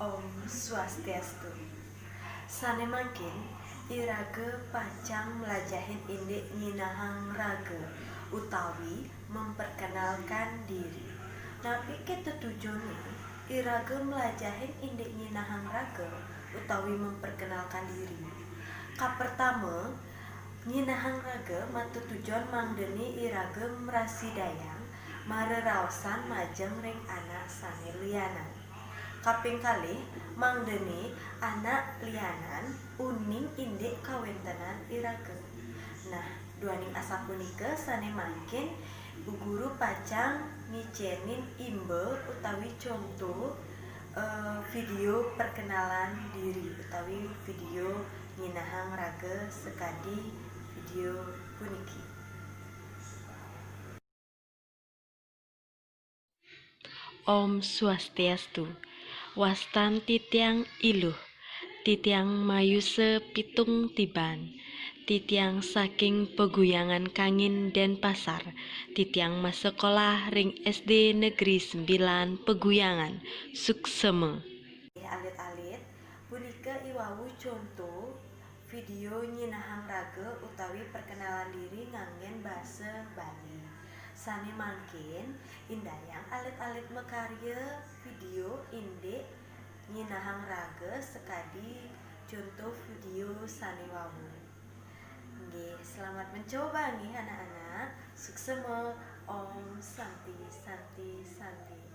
Om Swastiastu. Sane makin irage pancang melajahin indik nyinahang raga utawi memperkenalkan diri. Napi kita tujuannya irage melajahin indik nyinahang raga utawi memperkenalkan diri. Pertama, nyinahang raga matu tujuan mangdeni irage merasidayang mareraosan majeng ring anak sane lianan. Kaping kalih mangdeni anak lianan uning indik kawentenan irage. Nah, duaning asapunika sane makin bu guru pacang ngicenin imbe utawi contoh video perkenalan diri utawi video nyinahang raga sekadi video puniki. Om Swastiastu. Wastan titiang iluh, titiang mayuse pitung tiban, titiang saking peguyangan Kangin Denpasar, titiang masekolah ring SD Negeri 9 Peguyangan, Sukseme. Alit-alit punika iwawu contoh video nyinahang raga utawi perkenalan diri nganggen basa Bali. Sane mangkin indayang alit-alit mekarya video indik nyinahang raga sekadi contoh video sane wawu. Nggih, selamat mencoba nih anak-anak. Suksema. Om Santi Santi Santi.